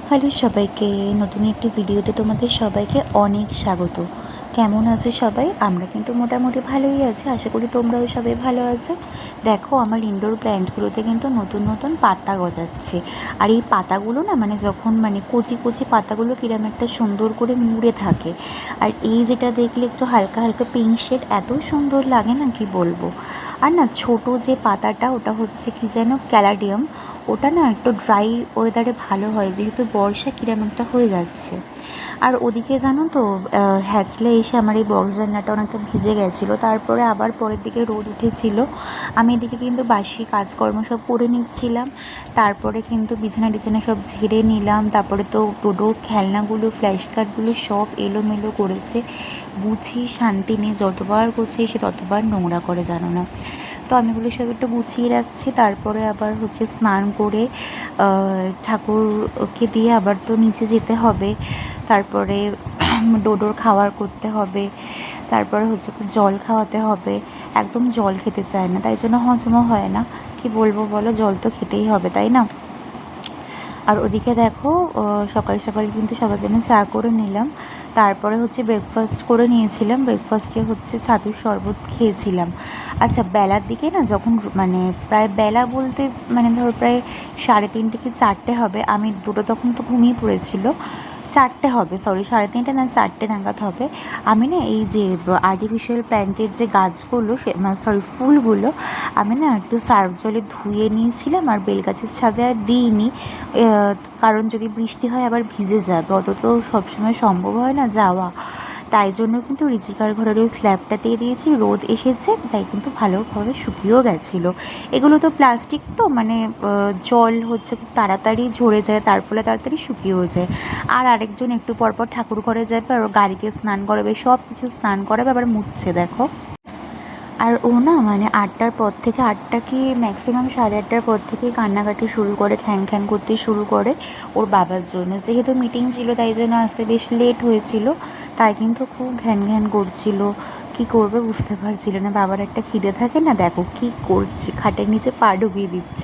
Hello সবাইকে, নতুন একটি ভিডিওতে তোমাদের সবাইকে অনেক স্বাগত। কেমন আছো সবাই? আমরা কিন্তু মোটামুটি ভালোই আছি, আশা করি তোমরাও সবাই ভালো আছো। দেখো, আমার ইনডোর প্ল্যান্টগুলোতে কিন্তু নতুন নতুন পাতা গজাচ্ছে। আর এই পাতাগুলো না, যখন কচি কচি পাতাগুলো কিরম একটা সুন্দর করে মুড়ে থাকে। আর এই যেটা দেখলে একটু হালকা হালকা পিঙ্ক শেড, এত সুন্দর লাগে না, কি বলবো। আর না, ছোট যে পাতাটা, ওটা হচ্ছে কি যেন ক্যালাডিয়াম। ওটা না একটু ড্রাই ওয়েদারে ভালো হয়, যেহেতু বর্ষা কিরম একটা হয়ে যাচ্ছে। আর ওদিকে জানো তো, হ্যাচলে এসে আমার এই বক্স রান্নাটা অনেকটা ভিজে গেছিলো। তারপরে আবার পরের দিকে রোদ উঠেছিল। আমি এদিকে কিন্তু বাসি কাজকর্ম সব করে নিচ্ছিলাম। তারপরে কিন্তু বিছানা টিছানা সব ঝেড়ে নিলাম। তারপরে তো ডোডোর খেলনাগুলো, ফ্ল্যাশ কার্ডগুলো সব এলোমেলো করেছে। গুছিয়ে শান্তি নেই, যতবার গুছিয়ে সে ততবার নোংরা করে, জানো না। তো আমি এগুলো সব একটু গুছিয়ে রাখছি। তারপরে আবার হচ্ছে স্নান করে ঠাকুরকে দিয়ে আবার তো নিচে যেতে হবে। তারপরে ডোডোর খাবার করতে হবে। তারপরে হচ্ছে জল খাওয়াতে হবে। একদম জল খেতে চায় না, তাই জন্য হজমও হয় না। কি বলবো বলো, জল তো খেতেই হবে, তাই না? আর ওদিকে দেখো, সকাল সকাল কিন্তু সবার জন্য চা করে নিলাম। তারপরে হচ্ছে ব্রেকফাস্ট করে নিয়েছিলাম। ব্রেকফাস্টে হচ্ছে ছাতুর শরবত খেয়েছিলাম। আচ্ছা, বেলার দিকে না, যখন প্রায় বেলা বলতে ধরো প্রায় 3:30 কি 4টে হবে। আমি দুটো তখন তো ঘুমিয়ে পড়েছিল। 4টে হবে, সরি 3:30 না, 4টে নাগাদ হবে। আমি না এই যে আর্টিফিশিয়াল প্ল্যান্টের যে গাছগুলো, সরি ফুলগুলো, আমি না একটু সার্ফ জলে ধুয়ে নিয়েছিলাম। আর বেলগাছের ছাদে আর দিইনি, কারণ যদি বৃষ্টি হয় আবার ভিজে যাবে, অত তো সবসময় সম্ভব হয় না যাওয়া। তাই জন্য কিন্তু রিচিকার ঘরের ওই স্ল্যাবটা দিয়ে দিয়েছি। রোদ এসেছে, তাই কিন্তু ভালোভাবে শুকিয়েও গেছিলো। এগুলো তো প্লাস্টিক, তো জল হচ্ছে খুব তাড়াতাড়ি ঝরে যায়, তার ফলে তাড়াতাড়ি শুকিয়েও যায়। আর আরেকজন একটু পরপর ঠাকুর ঘরে যাবে, আর গাড়িকে স্নান করাবে, সব কিছু স্নান করাবে, আবার মুছছে দেখো। আর ও না 8টার পর থেকে, 8টা কি ম্যাক্সিমাম 8:30টার পর থেকেই কান্নাকাটি শুরু করে, খ্যান খ্যান করতে শুরু করে ওর বাবার জন্য। যেহেতু মিটিং ছিল, তাই জন্য আসতে বেশ লেট হয়েছিল। তাই কিন্তু খুব ঘ্যান ঘ্যান করছিল। কি করবে বুঝতে পারছিল না। বাবার একটা খিদে থাকে না, দেখো কি করছে, খাটের নিচে পা ডুবিয়ে দিচ্ছে।